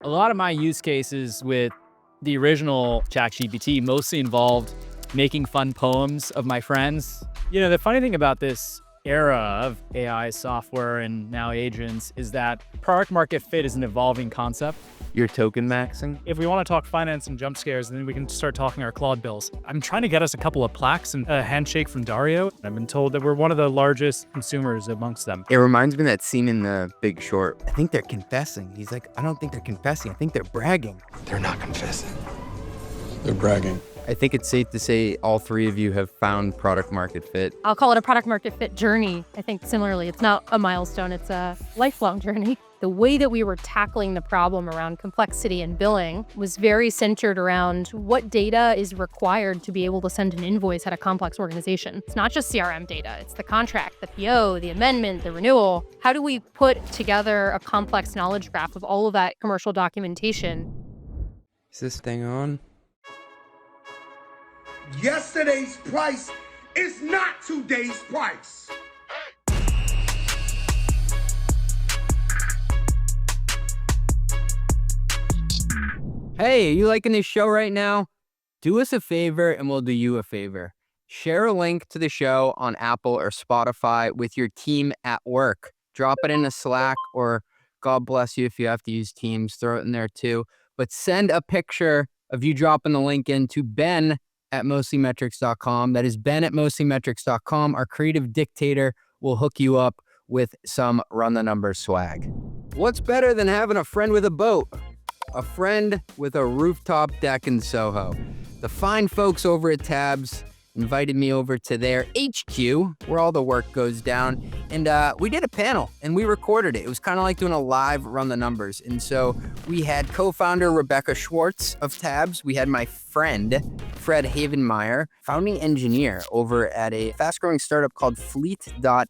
A lot of my use cases with the original ChatGPT mostly involved making fun poems of my friends. You know, the funny thing about this era of AI software and now agents is that product market fit is an evolving concept. You're token maxing? If we want to talk finance and jump scares, then we can start talking our Claude bills. I'm trying to get us a couple of plaques and a handshake from Dario. I've been told that we're one of the largest consumers amongst them. It reminds me of that scene in The Big Short. I think they're confessing. He's like, I don't think they're confessing. I think they're bragging. They're not confessing. They're bragging. I think it's safe to say all three of you have found product market fit. I'll call it a product market fit journey. I think similarly, it's not a milestone, it's a lifelong journey. The way that we were tackling the problem around complexity and billing was very centered around what data is required to be able to send an invoice at a complex organization. It's not just CRM data, it's the contract, the PO, the amendment, the renewal. How do we put together a complex knowledge graph of all of that commercial documentation? Is this thing on? Yesterday's price is not today's price. Hey, are you liking this show right now? Do us a favor and we'll do you a favor. Share a link to the show on Apple or Spotify with your team at work. Drop it in a Slack, or God bless you if you have to use Teams, throw it in there too. But send a picture of you dropping the link in to ben@mostlymetrics.com. That is ben@mostlymetrics.com. Our creative dictator will hook you up with some run the numbers swag. What's better than having a friend with a boat? A friend with a rooftop deck in Soho. The fine folks over at Tabs invited me over to their HQ, where all the work goes down, and we did a panel, and we recorded it. It was kind of like doing a live run the numbers, and so we had co-founder Rebecca Schwartz of Tabs. We had my friend, Fred Havemeyer, founding engineer over at a fast-growing startup called Fleet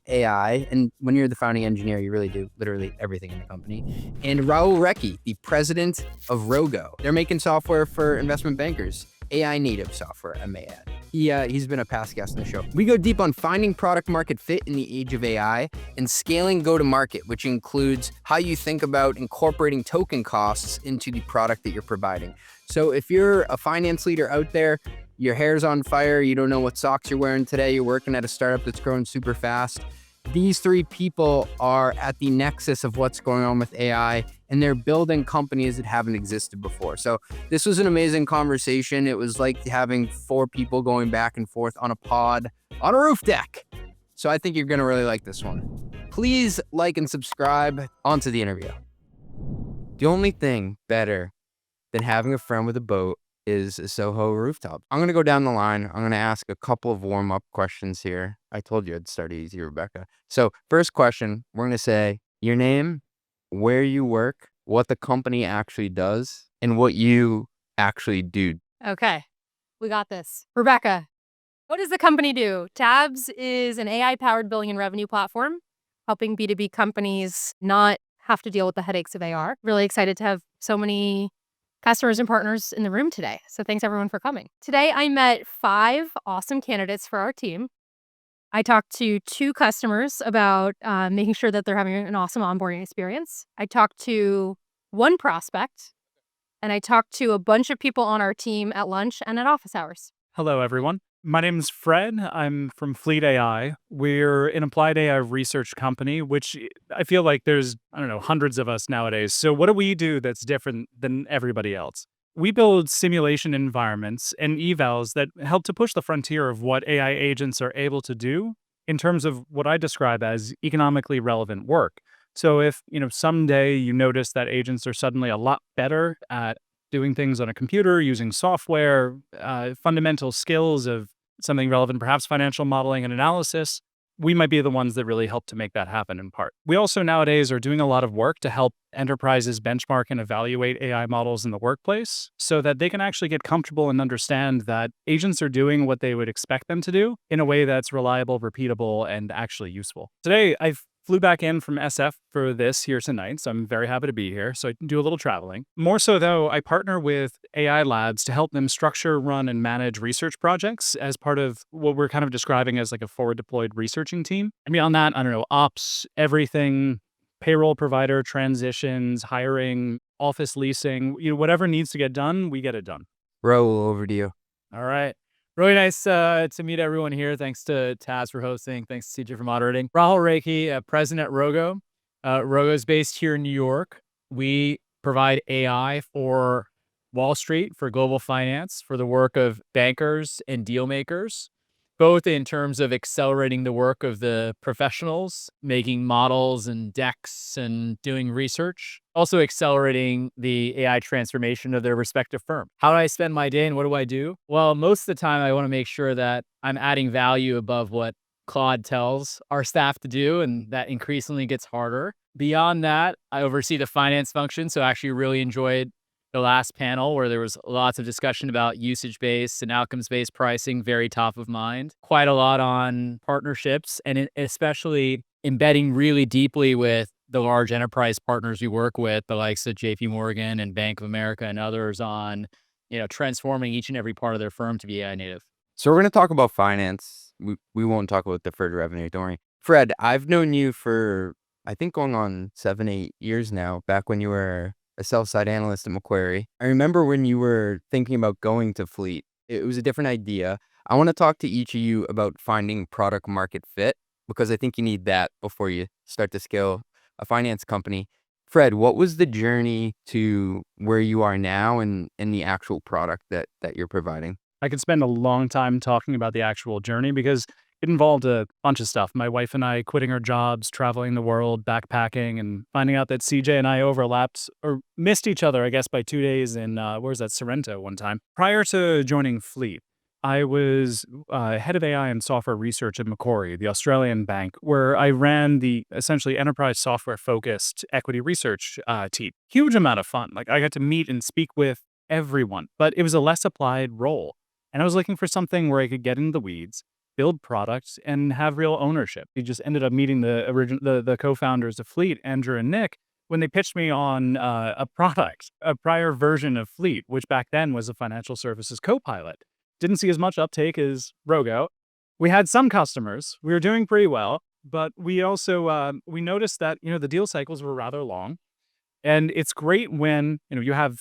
AI, and when you're the founding engineer, you really do literally everything in the company, and Rahul Rekhi, the president of Rogo. They're making software for investment bankers. AI native software, I may add. He's been a past guest on the show. We go deep on finding product market fit in the age of AI and scaling go-to-market, which includes how you think about incorporating token costs into the product that you're providing. So if you're a finance leader out there, your hair's on fire, you don't know what socks you're wearing today, you're working at a startup that's growing super fast, these three people are at the nexus of what's going on with AI, and they're building companies that haven't existed before. So this was an amazing conversation. It was like having four people going back and forth on a pod on a roof deck. So I think you're going to really like this one. Please like and subscribe. Onto the interview. The only thing better than having a friend with a boat is a Soho rooftop. I'm going to go down the line. I'm going to ask a couple of warm-up questions here. I told you I'd start easy, Rebecca. So first question, we're going to say your name, where you work, what the company actually does, and what you actually do. Okay, we got this. Rebecca, what does the company do? Tabs is an AI-powered billing and revenue platform, helping B2B companies not have to deal with the headaches of AR. Really excited to have so many customers and partners in the room today. So thanks everyone for coming. Today, I met 5 awesome candidates for our team. I talked to 2 customers about making sure that they're having an awesome onboarding experience. I talked to 1 prospect, and I talked to a bunch of people on our team at lunch and at office hours. Hello, everyone. My name is Fred. I'm from Fleet AI. We're an applied AI research company, which I feel like there's, hundreds of us nowadays. So what do we do that's different than everybody else? We build simulation environments and evals that help to push the frontier of what AI agents are able to do in terms of what I describe as economically relevant work. So if, someday you notice that agents are suddenly a lot better at doing things on a computer, using software, fundamental skills of something relevant, perhaps financial modeling and analysis, we might be the ones that really help to make that happen in part. We also nowadays are doing a lot of work to help enterprises benchmark and evaluate AI models in the workplace so that they can actually get comfortable and understand that agents are doing what they would expect them to do in a way that's reliable, repeatable, and actually useful. Today, I flew back in from SF for this here tonight, so I'm very happy to be here. So I do a little traveling. More so though, I partner with AI labs to help them structure, run, and manage research projects as part of what we're kind of describing as like a forward deployed researching team. And beyond that, ops, everything, payroll provider, transitions, hiring, office leasing, whatever needs to get done, we get it done. Rahul, over to you. All right. Really nice to meet everyone here. Thanks to Tabs for hosting. Thanks to CJ for moderating. Rahul Rekhi, president at Rogo. Rogo is based here in New York. We provide AI for Wall Street, for global finance, for the work of bankers and deal makers, both in terms of accelerating the work of the professionals, making models and decks and doing research, also accelerating the AI transformation of their respective firm. How do I spend my day and what do I do? Well, most of the time I want to make sure that I'm adding value above what Claude tells our staff to do, and that increasingly gets harder. Beyond that, I oversee the finance function, so I actually really enjoyed the last panel where there was lots of discussion about usage-based and outcomes-based pricing, very top of mind. Quite a lot on partnerships, and especially embedding really deeply with the large enterprise partners we work with, the likes of JP Morgan and Bank of America and others, on transforming each and every part of their firm to be AI native. So we're going to talk about finance. We won't talk about deferred revenue, don't worry. Fred, I've known you for, I think, going on 7-8 years now, back when you were a sell-side analyst at Macquarie. I remember when you were thinking about going to Fleet. It was a different idea. I want to talk to each of you about finding product market fit, because I think you need that before you start to scale a finance company. Fred, what was the journey to where you are now and the actual product that you're providing? I could spend a long time talking about the actual journey because it involved a bunch of stuff. My wife and I quitting our jobs, traveling the world, backpacking, and finding out that CJ and I overlapped or missed each other, I guess, by 2 days in, where's that, Sorrento one time. Prior to joining Fleet, I was head of AI and software research at Macquarie, the Australian bank, where I ran the essentially enterprise software-focused equity research team. Huge amount of fun. Like, I got to meet and speak with everyone, but it was a less applied role. And I was looking for something where I could get in the weeds, build products, and have real ownership. We just ended up meeting the co-founders of Fleet, Andrew and Nick, when they pitched me on a product, a prior version of Fleet, which back then was a financial services co-pilot. Didn't see as much uptake as Rogo. We had some customers. We were doing pretty well, but we also we noticed that the deal cycles were rather long. And it's great when you have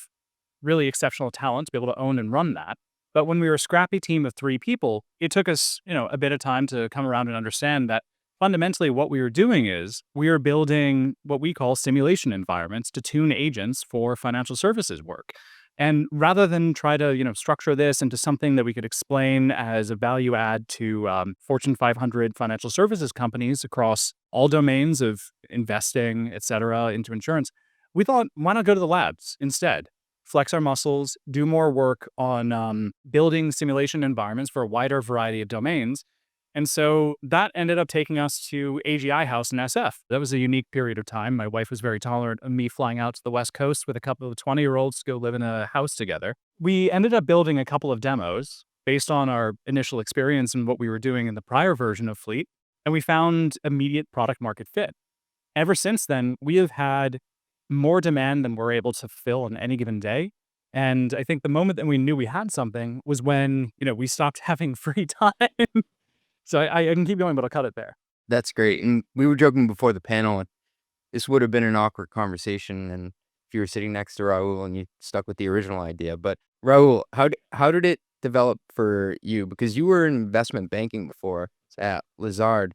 really exceptional talent to be able to own and run that. But when we were a scrappy team of 3 people, it took us, a bit of time to come around and understand that fundamentally what we were doing is we were building what we call simulation environments to tune agents for financial services work. And rather than try to, structure this into something that we could explain as a value add to Fortune 500 financial services companies across all domains of investing, et cetera, into insurance, we thought, why not go to the labs instead? Flex our muscles, do more work on building simulation environments for a wider variety of domains. And so that ended up taking us to AGI House in SF. That was a unique period of time. My wife was very tolerant of me flying out to the West Coast with a couple of 20-year-olds to go live in a house together. We ended up building a couple of demos based on our initial experience and what we were doing in the prior version of Fleet, and we found immediate product market fit. Ever since then, we have had more demand than we're able to fill on any given day. And I think the moment that we knew we had something was when, we stopped having free time. So I can keep going, but I'll cut it there. That's great. And we were joking before the panel, this would have been an awkward conversation and if you were sitting next to Rahul and you stuck with the original idea. But Rahul, how did it develop for you? Because you were in investment banking before at Lazard.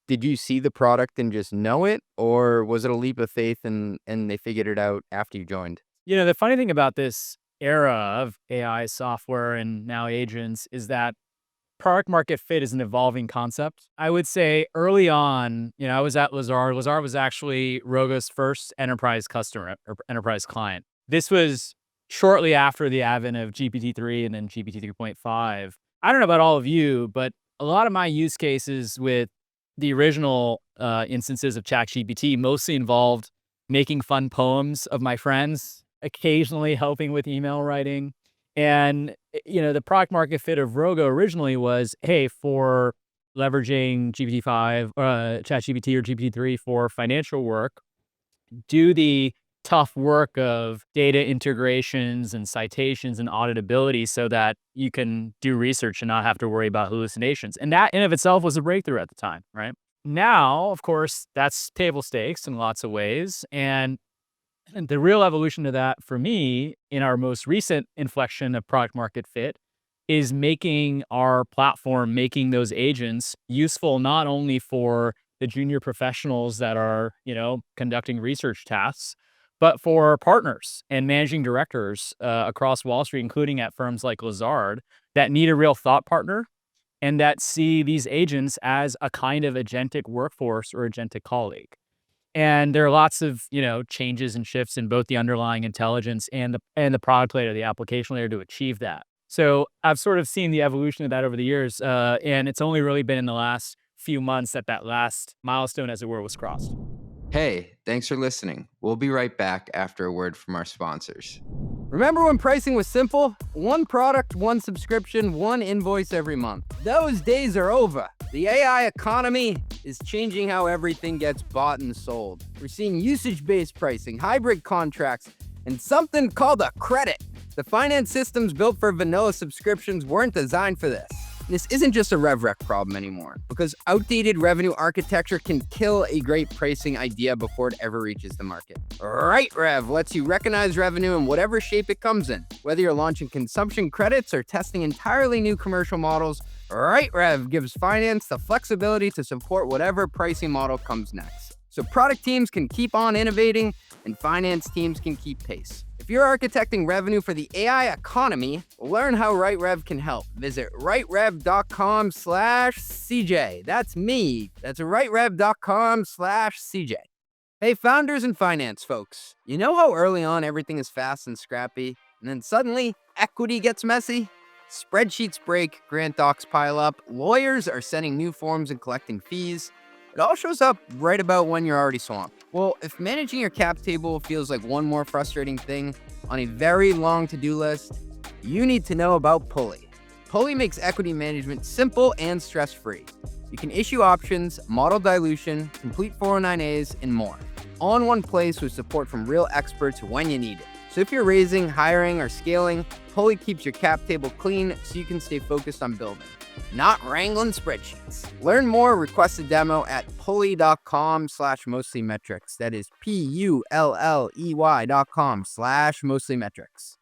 Did you see the product and just know it, or was it a leap of faith and they figured it out after you joined? The funny thing about this era of AI software and now agents is that product market fit is an evolving concept. I would say early on, I was at Lazard. Lazard was actually Rogo's first enterprise customer or enterprise client. This was shortly after the advent of GPT-3 and then GPT 3.5. I don't know about all of you, but a lot of my use cases with the original instances of ChatGPT mostly involved making fun poems of my friends, occasionally helping with email writing. And, the product market fit of Rogo originally was, hey, for leveraging GPT-5, ChatGPT or GPT-3 for financial work, do the tough work of data integrations and citations and auditability so that you can do research and not have to worry about hallucinations. And that in of itself was a breakthrough at the time, right? Now, of course, that's table stakes in lots of ways. And And the real evolution of that for me in our most recent inflection of product market fit is making our platform, making those agents useful not only for the junior professionals that are, conducting research tasks, but for partners and managing directors across Wall Street, including at firms like Lazard, that need a real thought partner and that see these agents as a kind of agentic workforce or agentic colleague. And there are lots of, changes and shifts in both the underlying intelligence and the product layer, the application layer to achieve that. So I've sort of seen the evolution of that over the years, and it's only really been in the last few months that last milestone, as it were, was crossed. Hey, thanks for listening. We'll be right back after a word from our sponsors. Remember when pricing was simple? One product, one subscription, one invoice every month. Those days are over. The AI economy is changing how everything gets bought and sold. We're seeing usage-based pricing, hybrid contracts, and something called a credit. The finance systems built for vanilla subscriptions weren't designed for this. This isn't just a rev rec problem anymore, because outdated revenue architecture can kill a great pricing idea before it ever reaches the market. Right Rev lets you recognize revenue in whatever shape it comes in. Whether you're launching consumption credits or testing entirely new commercial models, Right Rev gives finance the flexibility to support whatever pricing model comes next. So product teams can keep on innovating and finance teams can keep pace. If you're architecting revenue for the AI economy, learn how RightRev can help. Visit rightrev.com/CJ. That's me. That's rightrev.com/CJ. Hey, founders and finance folks. You know how early on everything is fast and scrappy, and then suddenly equity gets messy? Spreadsheets break, grant docs pile up, lawyers are sending new forms and collecting fees. It all shows up right about when you're already swamped. Well, if managing your cap table feels like one more frustrating thing on a very long to-do list, you need to know about Pulley. Pulley makes equity management simple and stress-free. You can issue options, model dilution, complete 409As, and more. All in one place with support from real experts when you need it. So if you're raising, hiring, or scaling, Pulley keeps your cap table clean so you can stay focused on building, not wrangling spreadsheets. Learn more, request a demo at pulley.com/mostlymetrics. That is PULLEY.com/mostlymetrics.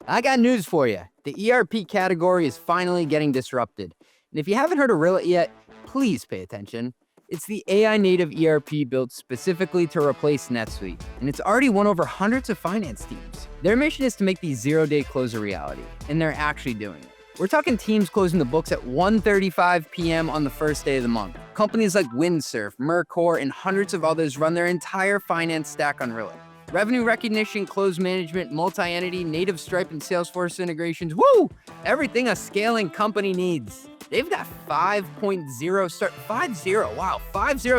I got news for you. The ERP category is finally getting disrupted. And if you haven't heard of Rillet yet, please pay attention. It's the AI native ERP built specifically to replace NetSuite, and it's already won over hundreds of finance teams. Their mission is to make the zero-day close a reality, and they're actually doing it. We're talking teams closing the books at 1:35 p.m. on the first day of the month. Companies like Windsurf, Mercor, and hundreds of others run their entire finance stack on Rillet. Revenue recognition, close management, multi-entity, native Stripe and Salesforce integrations. Woo! Everything a scaling company needs. They've got 5.0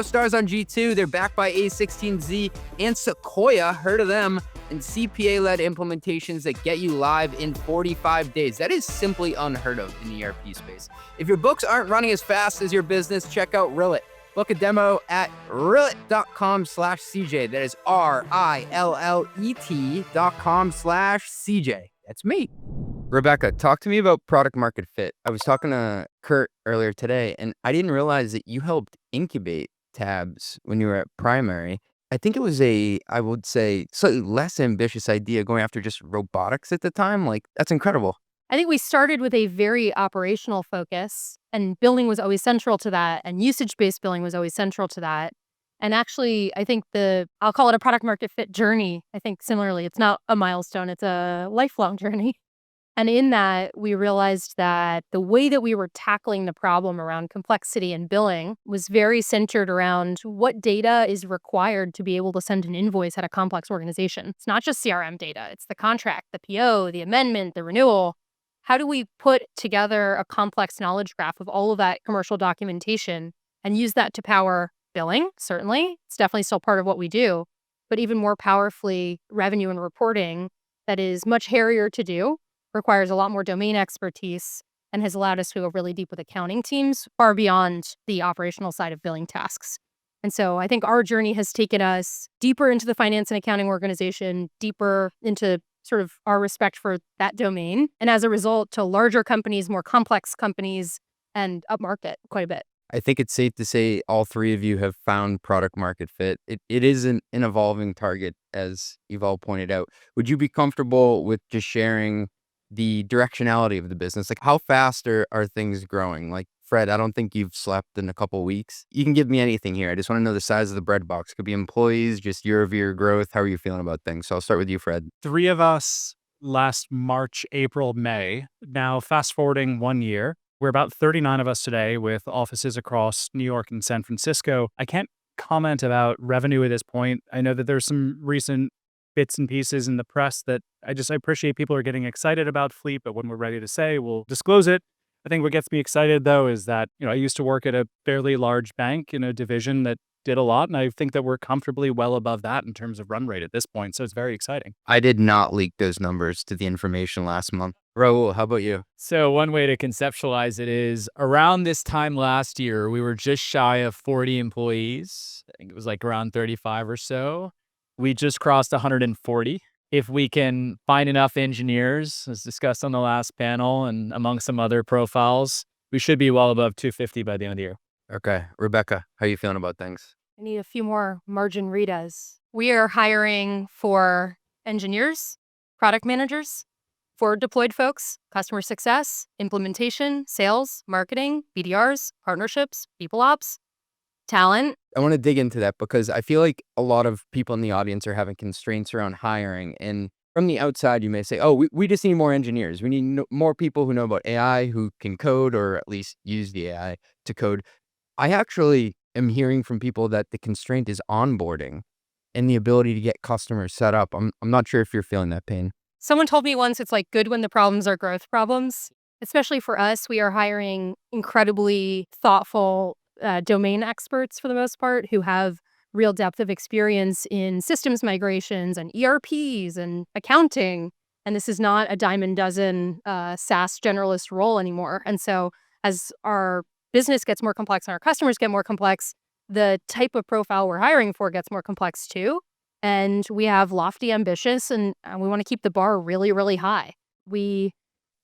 stars on G2. They're backed by A16Z and Sequoia, heard of them, and CPA-led implementations that get you live in 45 days. That is simply unheard of in the ERP space. If your books aren't running as fast as your business, check out Rillet. Book a demo at rillet.com/CJ. That is RILLET.com/CJ. That's me. Rebecca, talk to me about product market fit. I was talking to Kurt earlier today, and I didn't realize that you helped incubate Tabs when you were at Primary. I think it was I would say, slightly less ambitious idea going after just robotics at the time. Like, that's incredible. I think we started with a very operational focus, and billing was always central to that, and usage-based billing was always central to that. And actually, I think I'll call it a product market fit journey. I think similarly, it's not a milestone, it's a lifelong journey. And in that, we realized that the way that we were tackling the problem around complexity and billing was very centered around what data is required to be able to send an invoice at a complex organization. It's not just CRM data, it's the contract, the PO, the amendment, the renewal. How do we put together a complex knowledge graph of all of that commercial documentation and use that to power billing? Certainly, it's definitely still part of what we do, but even more powerfully, revenue and reporting that is much hairier to do, requires a lot more domain expertise, and has allowed us to go really deep with accounting teams, far beyond the operational side of billing tasks. And so I think our journey has taken us deeper into the finance and accounting organization, deeper into sort of our respect for that domain. And as a result, to larger companies, more complex companies, and upmarket quite a bit. I think it's safe to say all three of you have found product market fit. It is an evolving target, as you've all pointed out. Would you be comfortable with just sharing the directionality of the business? Like, how fast are things growing? Like, Fred, I don't think you've slept in a couple weeks. You can give me anything here. I just want to know the size of the bread box. Could be employees, just year-over-year growth. How are you feeling about things? So I'll start with you, Fred. 3 of us last March, April, May. Now, fast forwarding 1 year, we're about 39 of us today with offices across New York and San Francisco. I can't comment about revenue at this point. I know that there's some recent bits and pieces in the press that I appreciate people are getting excited about Fleet, but when we're ready to say, we'll disclose it. I think what gets me excited, though, is that, I used to work at a fairly large bank in a division that did a lot, and I think that we're comfortably well above that in terms of run rate at this point, so it's very exciting. I did not leak those numbers to the information last month. Rahul, how about you? So one way to conceptualize it is around this time last year, we were just shy of 40 employees. I think it was like around 35 or so. We just crossed 140. If we can find enough engineers, as discussed on the last panel and among some other profiles, we should be well above 250 by the end of the year. Okay. Rebecca, how are you feeling about things? I need a few more margin Ritas. We are hiring for engineers, product managers, forward deployed folks, customer success, implementation, sales, marketing, BDRs, partnerships, people ops, talent. I want to dig into that because I feel like a lot of people in the audience are having constraints around hiring. And from the outside, you may say, oh, we just need more engineers. We need more people who know about AI, who can code or at least use the AI to code. I actually am hearing from people that the constraint is onboarding and the ability to get customers set up. I'm not sure if you're feeling that pain. Someone told me once it's like good when the problems are growth problems. Especially for us, we are hiring incredibly thoughtful domain experts for the most part who have real depth of experience in systems migrations and ERPs and accounting. And this is not a dime a dozen SaaS generalist role anymore. And so as our business gets more complex and our customers get more complex, the type of profile we're hiring for gets more complex too. And we have lofty ambitions and we want to keep the bar really, really high. We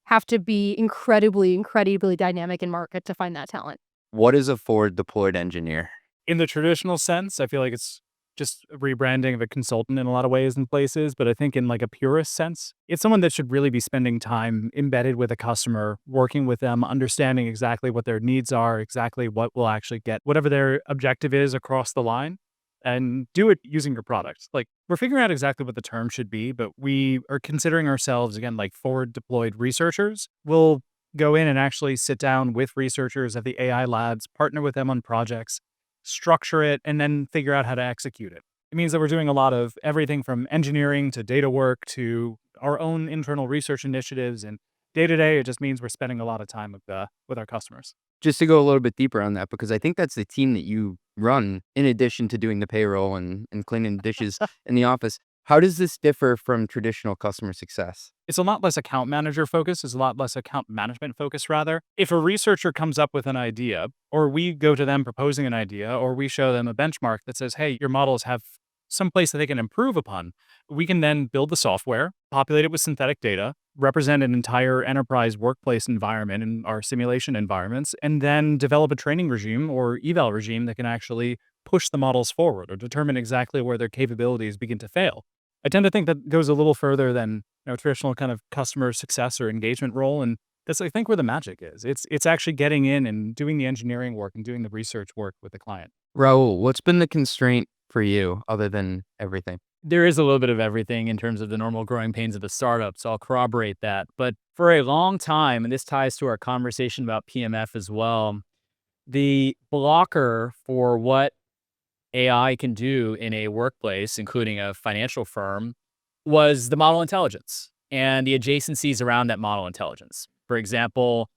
have to be incredibly, incredibly dynamic in market to find that talent. What is a forward deployed engineer? In the traditional sense, I feel like it's just a rebranding of a consultant in a lot of ways and places. But I think in like a purist sense, it's someone that should really be spending time embedded with a customer, working with them, understanding exactly what their needs are, exactly what will actually get whatever their objective is across the line, and do it using your product. Like, we're figuring out exactly what the term should be, but we are considering ourselves, again, like forward deployed researchers. We'll go in and actually sit down with researchers at the AI labs, partner with them on projects, structure it, and then figure out how to execute it. It means that we're doing a lot of everything from engineering to data work to our own internal research initiatives. And day to day, it just means we're spending a lot of time with our customers. Just to go a little bit deeper on that, because I think that's the team that you run in addition to doing the payroll and cleaning the dishes in the office. How does this differ from traditional customer success? It's a lot less account manager focused. It's a lot less account management focused, rather. If a researcher comes up with an idea, or we go to them proposing an idea, or we show them a benchmark that says, hey, your models have some place that they can improve upon, we can then build the software, populate it with synthetic data, represent an entire enterprise workplace environment in our simulation environments, and then develop a training regime or eval regime that can actually push the models forward or determine exactly where their capabilities begin to fail. I tend to think that goes a little further than traditional kind of customer success or engagement role. And that's, I think, where the magic is. It's actually getting in and doing the engineering work and doing the research work with the client. Rahul, what's been the constraint for you other than everything? There is a little bit of everything in terms of the normal growing pains of the startup, so I'll corroborate that. But for a long time, and this ties to our conversation about PMF as well, the blocker for what AI can do in a workplace, including a financial firm, was the model intelligence and the adjacencies around that model intelligence. For example,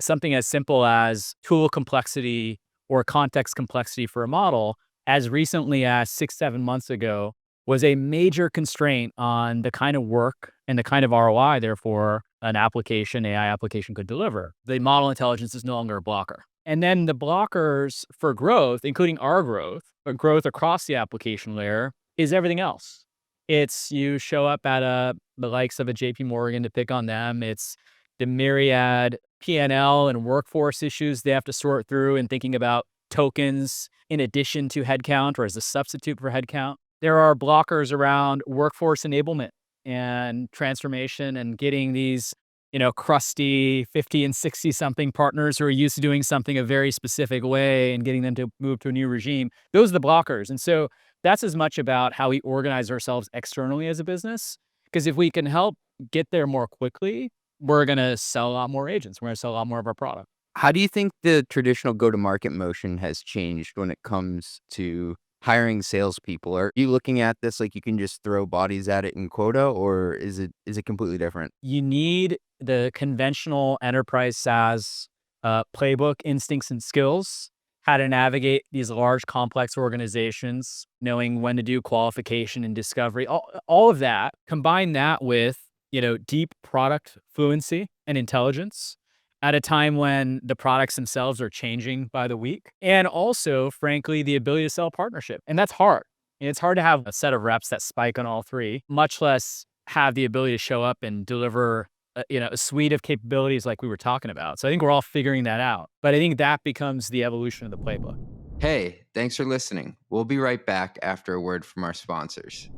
something as simple as tool complexity or context complexity for a model, as recently as 6-7 months ago, was a major constraint on the kind of work and the kind of ROI, therefore, an application, AI application could deliver. The model intelligence is no longer a blocker. And then the blockers for growth, including our growth, but growth across the application layer, is everything else. It's you show up at the likes of a JP Morgan, to pick on them. It's the myriad P&L and workforce issues they have to sort through and thinking about tokens in addition to headcount or as a substitute for headcount. There are blockers around workforce enablement and transformation and getting these, crusty 50 and 60 something partners who are used to doing something a very specific way and getting them to move to a new regime. Those are the blockers. And so that's as much about how we organize ourselves externally as a business. Because if we can help get there more quickly, we're going to sell a lot more agents. We're going to sell a lot more of our product. How do you think the traditional go-to-market motion has changed when it comes to hiring salespeople? Are you looking at this like you can just throw bodies at it in quota, or is it completely different? You need the conventional enterprise SaaS playbook, instincts, and skills, how to navigate these large, complex organizations, knowing when to do qualification and discovery, all of that. Combine that with, deep product fluency and intelligence at a time when the products themselves are changing by the week. And also, frankly, the ability to sell partnership. And that's hard. It's hard to have a set of reps that spike on all three, much less have the ability to show up and deliver a suite of capabilities like we were talking about. So I think we're all figuring that out. But I think that becomes the evolution of the playbook. Hey, thanks for listening. We'll be right back after a word from our sponsors.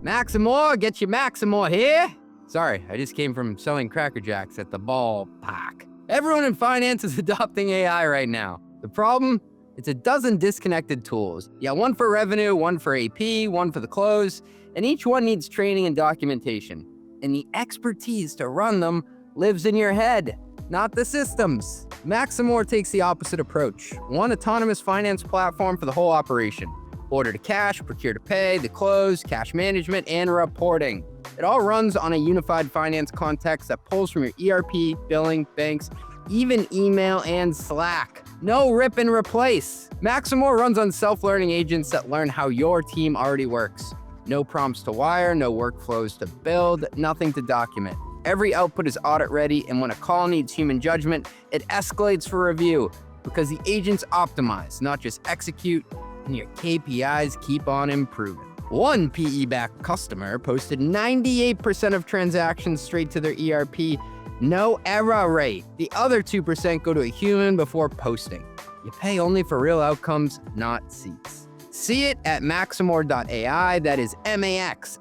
Maximore, get your Maximore here. Sorry, I just came from selling Cracker Jacks at the ballpark. Everyone in finance is adopting AI right now. The problem? It's a dozen disconnected tools. Yeah, one for revenue, one for AP, one for the close, and each one needs training and documentation. And the expertise to run them lives in your head, not the systems. Maximore takes the opposite approach. One autonomous finance platform for the whole operation. Order to cash, procure to pay, the close, cash management, and reporting. It all runs on a unified finance context that pulls from your ERP, billing, banks, even email and Slack. No rip and replace. Maximore runs on self-learning agents that learn how your team already works. No prompts to wire, no workflows to build, nothing to document. Every output is audit ready, and when a call needs human judgment, it escalates for review because the agents optimize, not just execute, and your KPIs keep on improving. One PE-backed customer posted 98% of transactions straight to their ERP, no error rate. The other 2% go to a human before posting. You pay only for real outcomes, not seats. See it at maximore.ai. That is maximor.ai.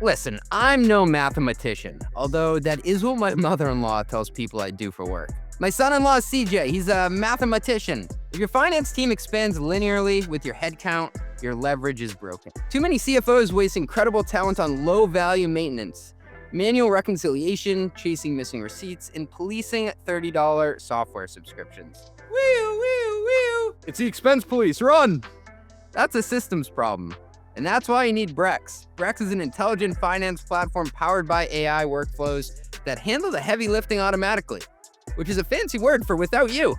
Listen, I'm no mathematician, although that is what my mother-in-law tells people I do for work. My son-in-law is CJ, he's a mathematician. If your finance team expands linearly with your headcount, your leverage is broken. Too many CFOs waste incredible talent on low-value maintenance, manual reconciliation, chasing missing receipts, and policing $30 software subscriptions. Woo, woo, woo! It's the expense police, run! That's a systems problem. And that's why you need Brex. Brex is an intelligent finance platform powered by AI workflows that handle the heavy lifting automatically, which is a fancy word for without you.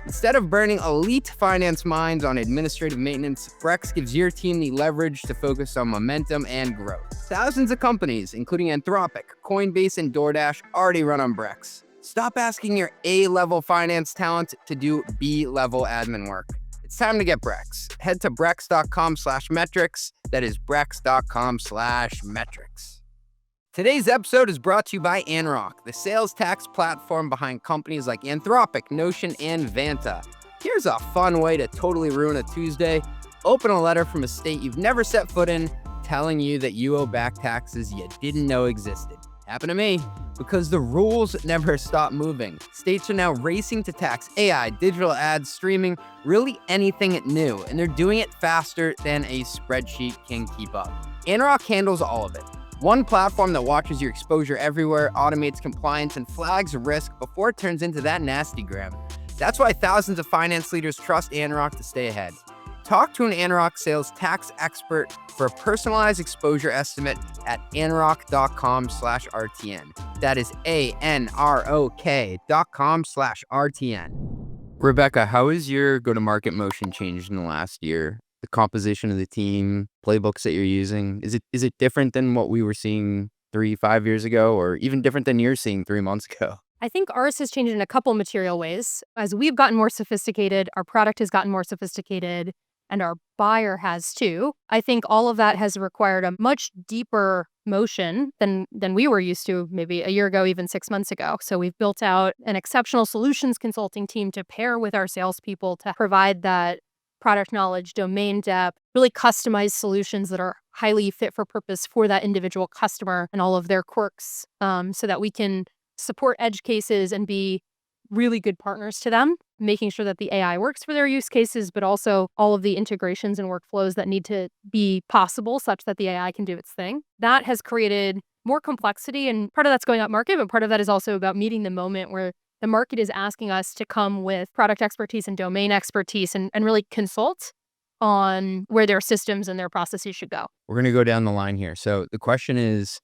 Instead of burning elite finance minds on administrative maintenance, Brex gives your team the leverage to focus on momentum and growth. Thousands of companies, including Anthropic, Coinbase, and DoorDash, already run on Brex. Stop asking your A-level finance talent to do B-level admin work. It's time to get Brex. Head to brex.com/metrics. That is brex.com/metrics. Today's episode is brought to you by Anrock, the sales tax platform behind companies like Anthropic, Notion, and Vanta. Here's a fun way to totally ruin a Tuesday. Open a letter from a state you've never set foot in, telling you that you owe back taxes you didn't know existed. Happened to me, because the rules never stop moving. States are now racing to tax AI, digital ads, streaming, really anything new, and they're doing it faster than a spreadsheet can keep up. Anrock handles all of it. One platform that watches your exposure everywhere, automates compliance, and flags risk before it turns into that nasty gram. That's why thousands of finance leaders trust Anrock to stay ahead. Talk to an Anrock sales tax expert for a personalized exposure estimate at anrock.com/RTN. That is ANROK.com/RTN. Rebecca, how has your go-to-market motion changed in the last year? The composition of the team, playbooks that you're using, is it different than what we were seeing 3-5 years ago, or even different than you're seeing 3 months ago? I think ours has changed in a couple material ways. As we've gotten more sophisticated, our product has gotten more sophisticated. and our buyer has too. I think all of that has required a much deeper motion than we were used to maybe a year ago, even 6 months ago. So we've built out an exceptional solutions consulting team to pair with our salespeople to provide that product knowledge, domain depth, really customized solutions that are highly fit for purpose for that individual customer and all of their quirks, so that we can support edge cases and be really good partners to them, making sure that the AI works for their use cases, but also all of the integrations and workflows that need to be possible such that the AI can do its thing. That has created more complexity, and part of that's going up market, but part of that is also about meeting the moment where the market is asking us to come with product expertise and domain expertise and really consult on where their systems and their processes should go. We're going to go down the line here. So the question is,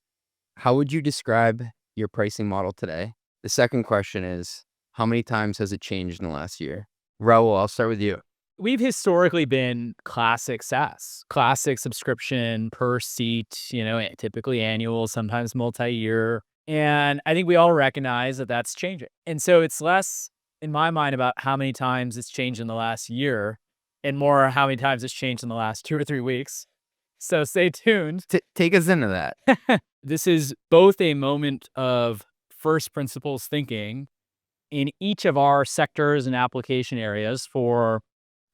how would you describe your pricing model today? The second question is, how many times has it changed in the last year? Rahul, I'll start with you. We've historically been classic SaaS, classic subscription per seat, typically annual, sometimes multi-year. And I think we all recognize that that's changing. And so it's less, in my mind, about how many times it's changed in the last year and more how many times it's changed in the last 2 or 3 weeks. So stay tuned. Take us into that. This is both a moment of first principles thinking in each of our sectors and application areas for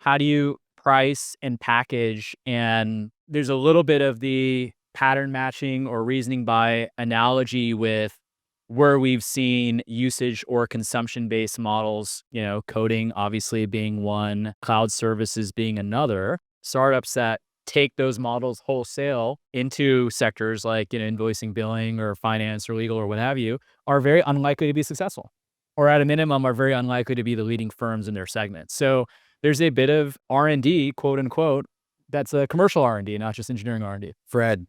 how do you price and package. And there's a little bit of the pattern matching or reasoning by analogy with where we've seen usage or consumption-based models, coding obviously being one, cloud services being another. Startups that take those models wholesale into sectors like invoicing, billing, or finance or legal or what have you are very unlikely to be successful, or at a minimum are very unlikely to be the leading firms in their segment. So there's a bit of R&D, quote unquote, that's a commercial R&D, not just engineering R&D. Fred,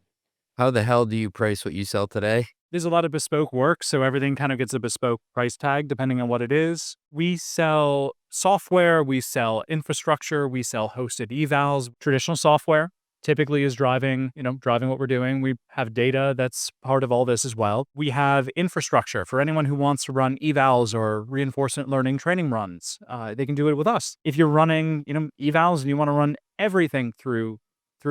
how the hell do you price what you sell today? There's a lot of bespoke work, so everything kind of gets a bespoke price tag depending on what it is. We sell software, we sell infrastructure, we sell hosted evals. Traditional software typically is driving what we're doing. We have data that's part of all this as well. We have infrastructure for anyone who wants to run evals or reinforcement learning training runs. They can do it with us. If you're running, evals and you want to run everything through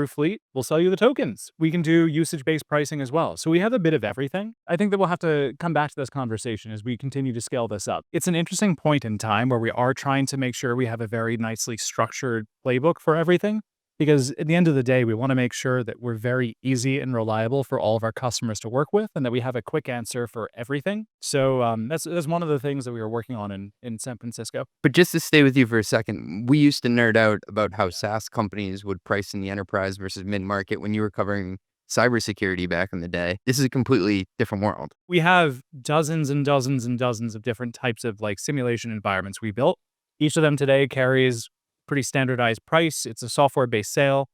Fleet, we'll sell you the tokens. We can do usage-based pricing as well. So we have a bit of everything. I think that we'll have to come back to this conversation as we continue to scale this up. It's an interesting point in time where we are trying to make sure we have a very nicely structured playbook for everything. Because at the end of the day, we want to make sure that we're very easy and reliable for all of our customers to work with and that we have a quick answer for everything. So that's one of the things that we were working on in San Francisco. But just to stay with you for a second, we used to nerd out about how SaaS companies would price in the enterprise versus mid-market when you were covering cybersecurity back in the day. This is a completely different world. We have dozens and dozens and dozens of different types of simulation environments we built. Each of them today carries pretty standardized price. It's a software-based sale.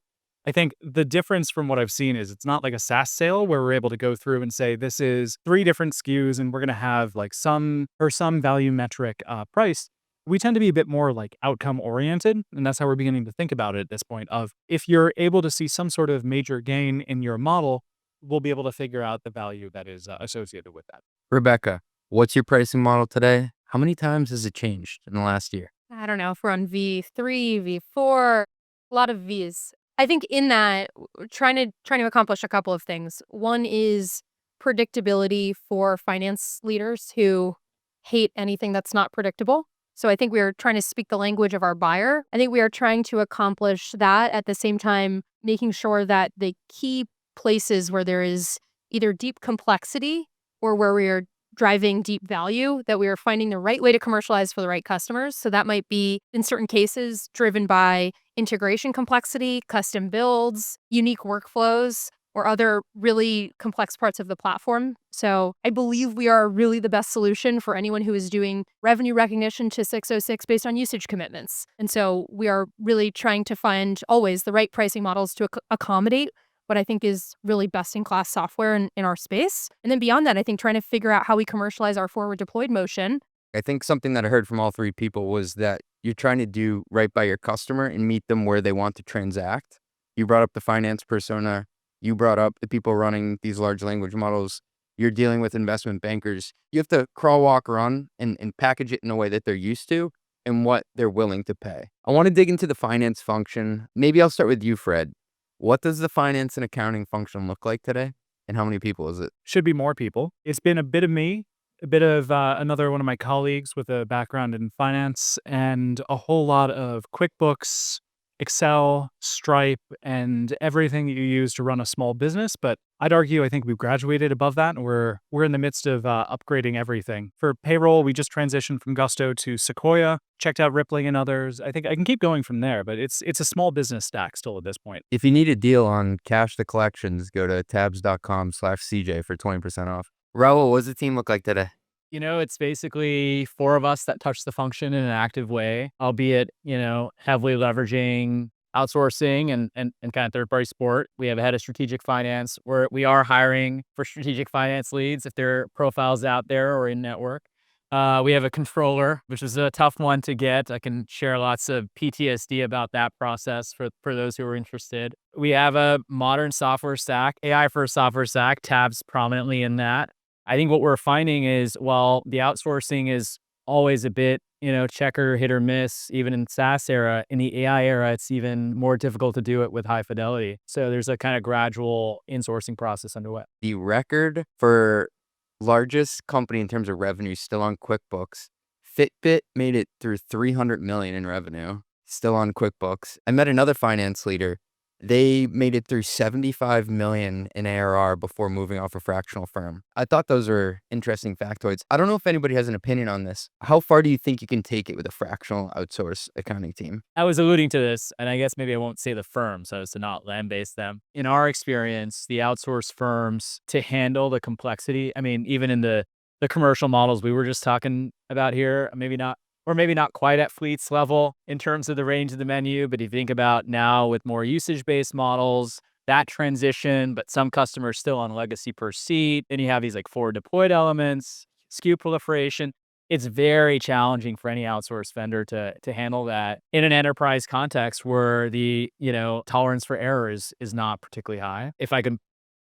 I think the difference from what I've seen is it's not like a SaaS sale where we're able to go through and say, this is 3 different SKUs and we're going to have some value metric price. We tend to be a bit more outcome oriented. And that's how we're beginning to think about it at this point of if you're able to see some sort of major gain in your model, we'll be able to figure out the value that is associated with that. Rebecca, what's your pricing model today? How many times has it changed in the last year? I don't know if we're on V3, V4, a lot of Vs. I think in that, trying to accomplish a couple of things. One is predictability for finance leaders who hate anything that's not predictable. So I think we are trying to speak the language of our buyer. I think we are trying to accomplish that at the same time, making sure that the key places where there is either deep complexity or where we are driving deep value, that we are finding the right way to commercialize for the right customers. So that might be, in certain cases, driven by integration complexity, custom builds, unique workflows, or other really complex parts of the platform. So I believe we are really the best solution for anyone who is doing revenue recognition to 606 based on usage commitments. And so we are really trying to find always the right pricing models to accommodate what I think is really best-in-class software in our space. And then beyond that, I think trying to figure out how we commercialize our forward deployed motion. I think something that I heard from all 3 people was that you're trying to do right by your customer and meet them where they want to transact. You brought up the finance persona. You brought up the people running these large language models. You're dealing with investment bankers. You have to crawl, walk, run, and package it in a way that they're used to. and what they're willing to pay. I want to dig into the finance function. Maybe I'll start with you, Fred. What does the finance and accounting function look like today? And how many people is it? Should be more people. It's been a bit of me, a bit of another one of my colleagues with a background in finance, and a whole lot of QuickBooks, Excel, Stripe, and everything that you use to run a small business. But I'd argue I think we've graduated above that, and we're in the midst of upgrading everything. For payroll, we just transitioned from Gusto to Sequoia, checked out Rippling and others. I think I can keep going from there, but it's a small business stack still at this point. If you need a deal on cash to collections, go to tabs.com/CJ for 20% off. Rahul, what does the team look like today? It's basically 4 of us that touch the function in an active way, albeit, heavily leveraging outsourcing and kind of third-party support. We have a head of strategic finance where we are hiring for strategic finance leads if there are profiles out there or in network. We have a controller, which is a tough one to get. I can share lots of PTSD about that process for those who are interested. We have a modern software stack, AI-first software stack, Tabs prominently in that. I think what we're finding is while the outsourcing is always a bit, checker, hit or miss, even in SaaS era, in the AI era, it's even more difficult to do it with high fidelity. So there's a kind of gradual insourcing process underway. The record for largest company in terms of revenue still on QuickBooks. Fitbit made it through 300 million in revenue, still on QuickBooks. I met another finance leader. They made it through 75 million in ARR before moving off a fractional firm. I thought those were interesting factoids. I don't know if anybody has an opinion on this. How far do you think you can take it with a fractional outsourced accounting team? I was alluding to this, and I guess maybe I won't say the firm so as to not land-base them. In our experience, the outsourced firms to handle the complexity, even in the commercial models we were just talking about here, maybe not quite at Fleet's level in terms of the range of the menu, but if you think about now with more usage-based models, that transition, but some customers still on legacy per seat, then you have these like forward deployed elements, SKU proliferation. It's very challenging for any outsourced vendor to handle that in an enterprise context where the, tolerance for error is not particularly high. If I could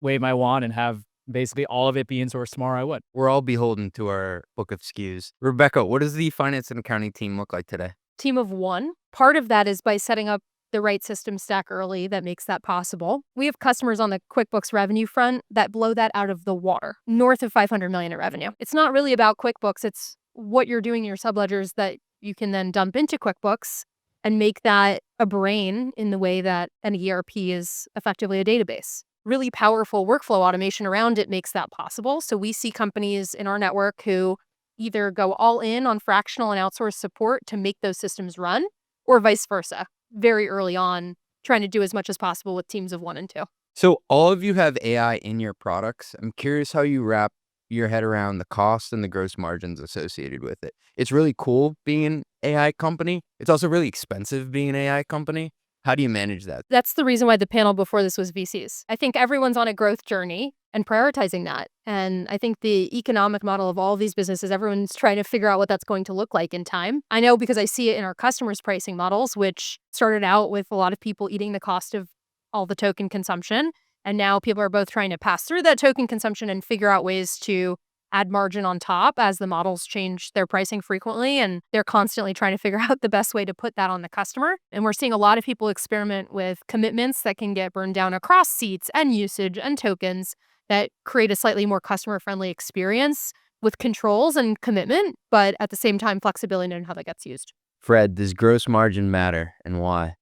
wave my wand and have basically all of it be insourced tomorrow, I would. We're all beholden to our book of SKUs. Rebecca, what does the finance and accounting team look like today? Team of 1. Part of that is by setting up the right system stack early that makes that possible. We have customers on the QuickBooks revenue front that blow that out of the water, north of 500 million in revenue. It's not really about QuickBooks. It's what you're doing in your subledgers that you can then dump into QuickBooks and make that a brain in the way that an ERP is effectively a database. Really powerful workflow automation around it makes that possible. So we see companies in our network who either go all in on fractional and outsourced support to make those systems run, or vice versa, very early on, trying to do as much as possible with teams of 1 and 2. So all of you have AI in your products. I'm curious how you wrap your head around the cost and the gross margins associated with it. It's really cool being an AI company. It's also really expensive being an AI company. How do you manage that? That's the reason why the panel before this was VCs. I think everyone's on a growth journey and prioritizing that. And I think the economic model of all of these businesses, everyone's trying to figure out what that's going to look like in time. I know because I see it in our customers' pricing models, which started out with a lot of people eating the cost of all the token consumption. And now people are both trying to pass through that token consumption and figure out ways to add margin on top as the models change their pricing frequently. And they're constantly trying to figure out the best way to put that on the customer. And we're seeing a lot of people experiment with commitments that can get burned down across seats and usage and tokens that create a slightly more customer-friendly experience with controls and commitment, but at the same time, flexibility in how that gets used. Fred, does gross margin matter and why?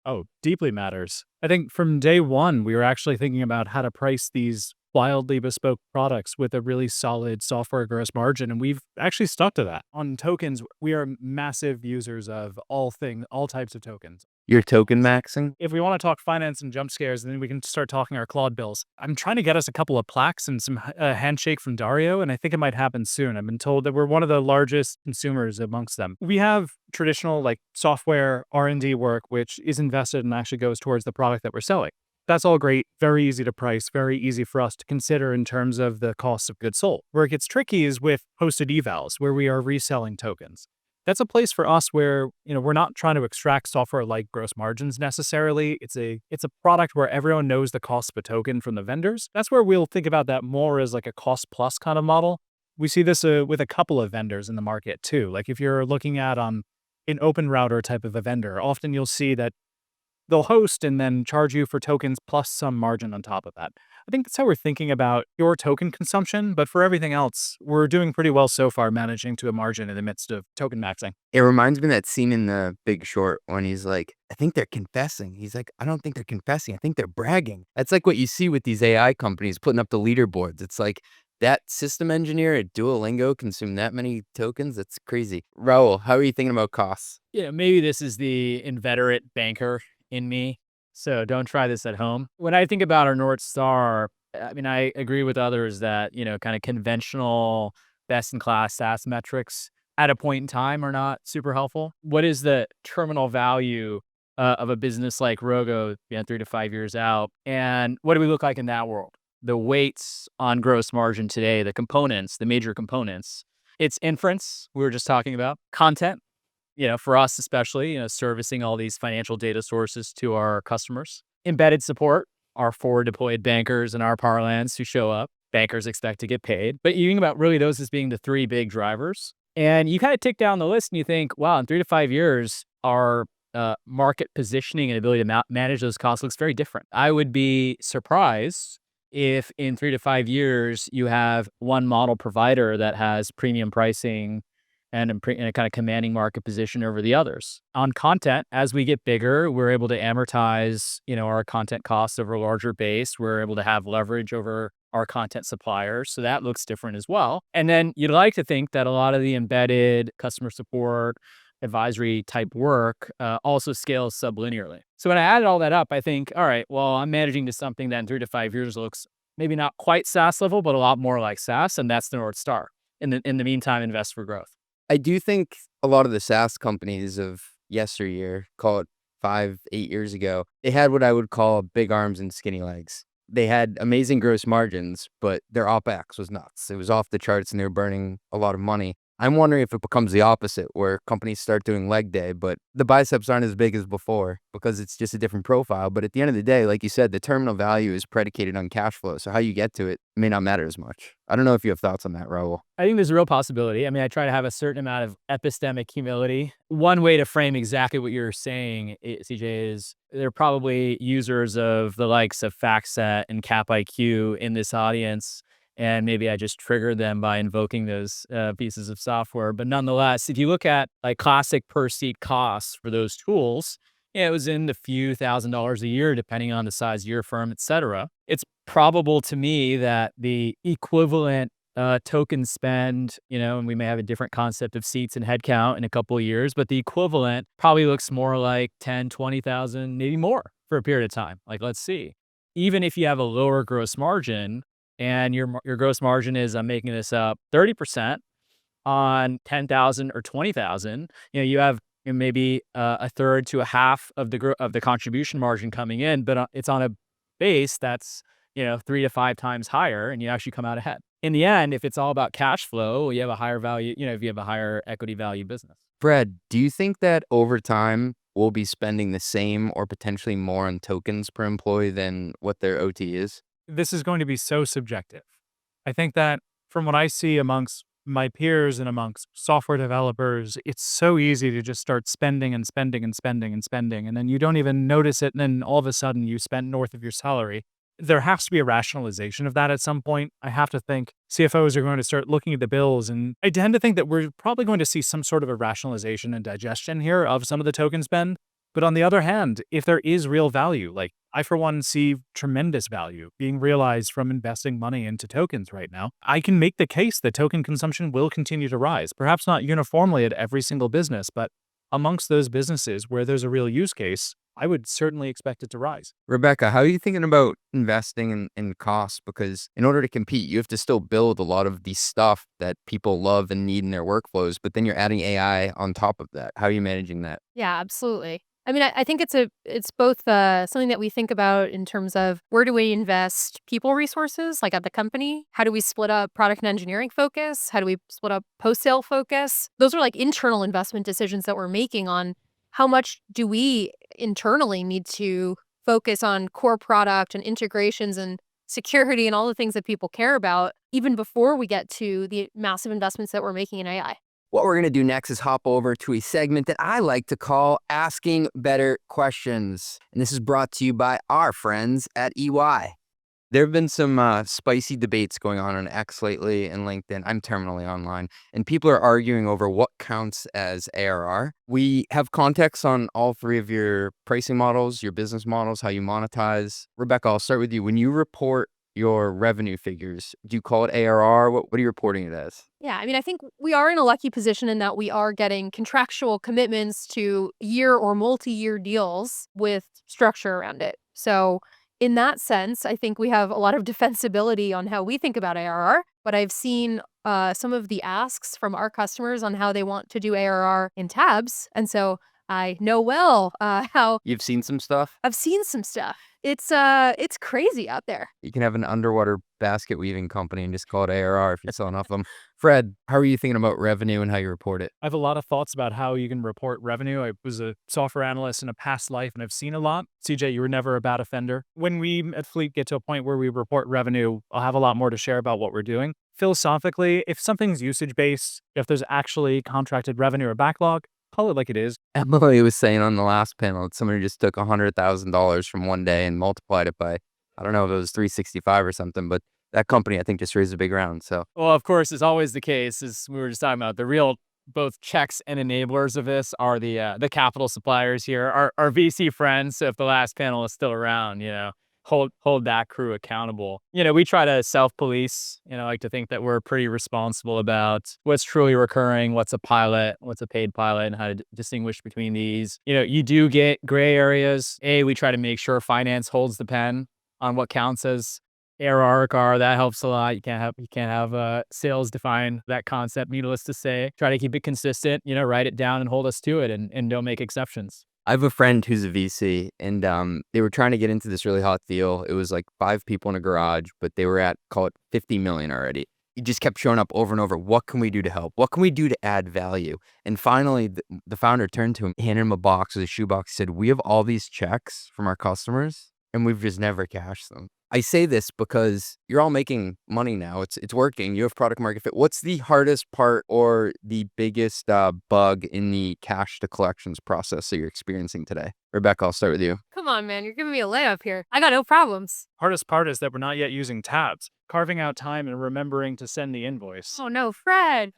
Oh, deeply matters. I think from day one, we were actually thinking about how to price these wildly bespoke products with a really solid software gross margin. And we've actually stuck to that. On tokens, we are massive users of all types of tokens. You're token maxing? If we want to talk finance and jump scares, then we can start talking our Claude bills. I'm trying to get us a couple of plaques and some handshake from Dario, and I think it might happen soon. I've been told that we're one of the largest consumers amongst them. We have traditional software R&D work, which is invested and actually goes towards the product that we're selling. That's all great, very easy to price, very easy for us to consider in terms of the cost of goods sold. Where it gets tricky is with hosted evals, where we are reselling tokens. That's a place for us where, we're not trying to extract software-like gross margins necessarily. It's a product where everyone knows the cost of a token from the vendors. That's where we'll think about that more as like a cost plus kind of model. We see this with a couple of vendors in the market too. Like if you're looking at an open router type of a vendor. Often you'll see that they'll host and then charge you for tokens plus some margin on top of that. I think that's how we're thinking about your token consumption, but for everything else, we're doing pretty well so far managing to a margin in the midst of token maxing. It reminds me of that scene in The Big Short when he's like, I think they're confessing. He's like, I don't think they're confessing. I think they're bragging. That's like what you see with these AI companies putting up the leaderboards. It's like that system engineer at Duolingo consumed that many tokens. That's crazy. Rahul, how are you thinking about costs? Maybe this is the inveterate banker in me. So don't try this at home. When I think about our North Star, I mean, I agree with others that, kind of conventional best-in-class SaaS metrics at a point in time are not super helpful. What is the terminal value of a business like Rogo 3 to 5 years out? And what do we look like in that world? The weights on gross margin today, the components, the major components, it's inference, we were just talking about, content, for us especially, servicing all these financial data sources to our customers. Embedded support, our forward deployed bankers and our parlance who show up. Bankers expect to get paid. But you think about really those as being the three big drivers. And you kind of tick down the list and you think, wow, in 3 to 5 years, our market positioning and ability to manage those costs looks very different. I would be surprised if in 3 to 5 years you have one model provider that has premium pricing and a kind of commanding market position over the others. On content, as we get bigger, we're able to amortize, our content costs over a larger base. We're able to have leverage over our content suppliers. So that looks different as well. And then you'd like to think that a lot of the embedded customer support, advisory type work also scales sublinearly. So when I added all that up, I think, all right, well, I'm managing to something that in 3 to 5 years looks maybe not quite SaaS level, but a lot more like SaaS. And that's the North Star. In the meantime, invest for growth. I do think a lot of the SaaS companies of yesteryear, call it 5, 8 years ago, they had what I would call big arms and skinny legs. They had amazing gross margins, but their OpEx was nuts. It was off the charts and they were burning a lot of money. I'm wondering if it becomes the opposite, where companies start doing leg day, but the biceps aren't as big as before because it's just a different profile. But at the end of the day, like you said, the terminal value is predicated on cash flow. So how you get to it may not matter as much. I don't know if you have thoughts on that, Rahul. I think there's a real possibility. I mean, I try to have a certain amount of epistemic humility. One way to frame exactly what you're saying, CJ, is there are probably users of the likes of FactSet and CapIQ in this audience. And maybe I just triggered them by invoking those pieces of software. But nonetheless, if you look at like classic per seat costs for those tools, it was in the few $1,000s a year, depending on the size of your firm, et cetera. It's probable to me that the equivalent token spend, and we may have a different concept of seats and headcount in a couple of years, but the equivalent probably looks more like 10, 20,000, maybe more for a period of time. Like, let's see. Even if you have a lower gross margin, and your gross margin is, I'm making this up, 30% on 10,000 or 20,000, you have maybe a third to a half of the contribution margin coming in, but it's on a base that's 3 to 5 times higher, and you actually come out ahead. In the end, if it's all about cash flow, you have a higher value. If you have a higher equity value business. Fred, do you think that over time we'll be spending the same or potentially more on tokens per employee than what their OT is? This is going to be so subjective. I think that from what I see amongst my peers and amongst software developers, it's so easy to just start spending and spending and spending and spending. And then you don't even notice it. And then all of a sudden you spend north of your salary. There has to be a rationalization of that at some point. I have to think CFOs are going to start looking at the bills. And I tend to think that we're probably going to see some sort of a rationalization and digestion here of some of the token spend. But on the other hand, if there is real value, like I, for one, see tremendous value being realized from investing money into tokens right now, I can make the case that token consumption will continue to rise, perhaps not uniformly at every single business, but amongst those businesses where there's a real use case, I would certainly expect it to rise. Rebecca, how are you thinking about investing in costs? Because in order to compete, you have to still build a lot of the stuff that people love and need in their workflows, but then you're adding AI on top of that. How are you managing that? Yeah, absolutely. I mean, I think it's both something that we think about in terms of where do we invest people resources, like at the company? How do we split up product and engineering focus? How do we split up post-sale focus? Those are like internal investment decisions that we're making on how much do we internally need to focus on core product and integrations and security and all the things that people care about, even before we get to the massive investments that we're making in AI. What we're going to do next is hop over to a segment that I like to call Asking Better Questions. And this is brought to you by our friends at EY. There have been some spicy debates going on X lately and LinkedIn. I'm terminally online, and people are arguing over what counts as ARR. We have context on all three of your pricing models, your business models, how you monetize. Rebecca, I'll start with you. When you report your revenue figures, do you call it ARR? What are you reporting it as? Yeah, I mean, I think we are in a lucky position in that we are getting contractual commitments to year or multi-year deals with structure around it. So in that sense, I think we have a lot of defensibility on how we think about ARR, but I've seen some of the asks from our customers on how they want to do ARR in Tabs. And so I know well how You've seen some stuff? I've seen some stuff. It's crazy out there. You can have an underwater basket weaving company and just call it ARR if you sell enough of them. Fred, how are you thinking about revenue and how you report it? I have a lot of thoughts about how you can report revenue. I was a software analyst in a past life, and I've seen a lot. CJ, you were never a bad offender. When we at Fleet get to a point where we report revenue, I'll have a lot more to share about what we're doing. Philosophically, if something's usage-based, if there's actually contracted revenue or backlog, call it like it is. Emily was saying on the last panel that somebody just took $100,000 from one day and multiplied it by, I don't know if it was 365 or something, but that company, I think, just raised a big round. So, Well, of course, as always the case, as we were just talking about, the real both checks and enablers of this are the capital suppliers here, our VC friends. So if the last panel is still around, hold that crew accountable. We try to self-police, I like to think that we're pretty responsible about what's truly recurring, what's a pilot, what's a paid pilot, and how to distinguish between these. You do get gray areas. We try to make sure finance holds the pen on what counts as ARR. That helps a lot. You can't have sales define that concept, needless to say. Try to keep it consistent, write it down and hold us to it, and don't make exceptions. I have a friend who's a VC, and they were trying to get into this really hot deal. It was like 5 people in a garage, but they were at, call it 50 million already. He just kept showing up over and over. What can we do to help? What can we do to add value? And finally, the founder turned to him, handed him a box with a shoebox, said, "We have all these checks from our customers, and we've just never cashed them." I say this because you're all making money now. It's working. You have product market fit. What's the hardest part or the biggest bug in the cash to collections process that you're experiencing today? Rebecca, I'll start with you. Come on, man. You're giving me a layup here. I got no problems. Hardest part is that we're not yet using Tabs, carving out time and remembering to send the invoice. Oh, no, Fred.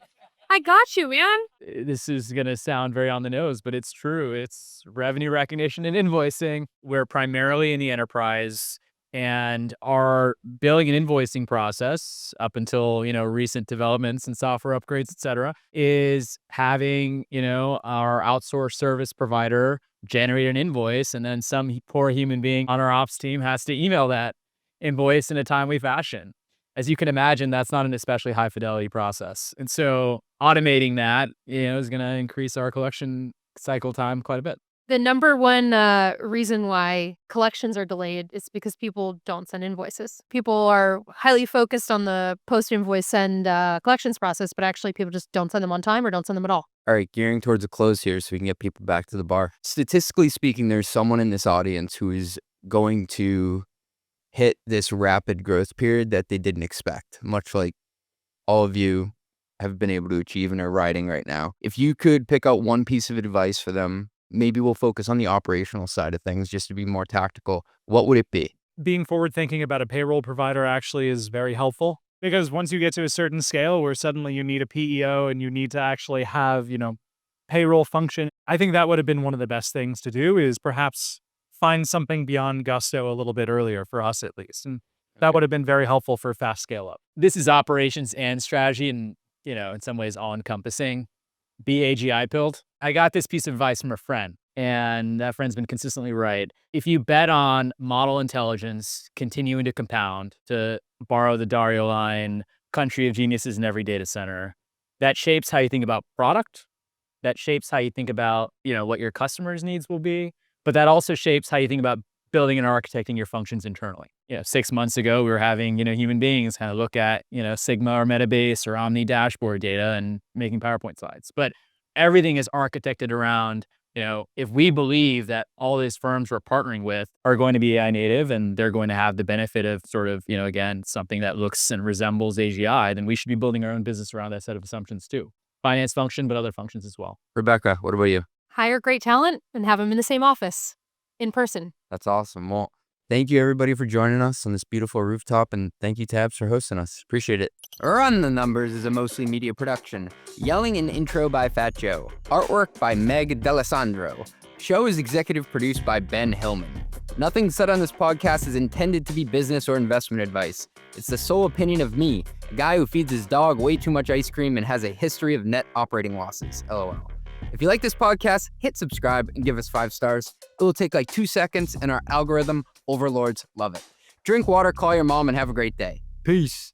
I got you, man. This is going to sound very on the nose, but it's true. It's revenue recognition and invoicing. We're primarily in the enterprise, and our billing and invoicing process up until, recent developments and software upgrades, et cetera, is having, our outsourced service provider generate an invoice, and then some poor human being on our ops team has to email that invoice in a timely fashion. As you can imagine, that's not an especially high fidelity process. And so automating that, is going to increase our collection cycle time quite a bit. The number one reason why collections are delayed is because people don't send invoices. People are highly focused on the post-invoice send collections process, but actually people just don't send them on time or don't send them at all. All right, gearing towards a close here so we can get people back to the bar. Statistically speaking, there's someone in this audience who is going to hit this rapid growth period that they didn't expect, much like all of you have been able to achieve and are riding right now. If you could pick out one piece of advice for them, maybe we'll focus on the operational side of things just to be more tactical. What would it be? Being forward thinking about a payroll provider actually is very helpful, because once you get to a certain scale where suddenly you need a PEO and you need to actually have, payroll function, I think that would have been one of the best things to do, is perhaps find something beyond Gusto a little bit earlier, for us at least. And that would have been very helpful for fast scale up. This is operations and strategy, and, in some ways all encompassing. Be AGI pilled. I got this piece of advice from a friend, and that friend's been consistently right. If you bet on model intelligence continuing to compound, to borrow the Dario line, country of geniuses in every data center, that shapes how you think about product. That shapes how you think about, what your customers' needs will be. But that also shapes how you think about building and architecting your functions internally. 6 months ago, we were having, human beings kind of look at, Sigma or Metabase or Omni dashboard data and making PowerPoint slides. But everything is architected around, if we believe that all these firms we're partnering with are going to be AI native and they're going to have the benefit of sort of, again, something that looks and resembles AGI, then we should be building our own business around that set of assumptions too. finance function, but other functions as well. Rebecca, what about you? Hire great talent and have them in the same office, in person. That's awesome. Well, thank you everybody for joining us on this beautiful rooftop, and thank you Tabs for hosting us. Appreciate it. Run the Numbers is a mostly media production. Yelling and intro by Fat Joe. Artwork by Meg D'Alessandro. Show is executive produced by Ben Hillman. Nothing said on this podcast is intended to be business or investment advice. It's the sole opinion of me, a guy who feeds his dog way too much ice cream and has a history of net operating losses. LOL. If you like this podcast, hit subscribe and give us 5 stars. It will take like 2 seconds and our algorithm overlords love it. Drink water, call your mom, and have a great day. Peace.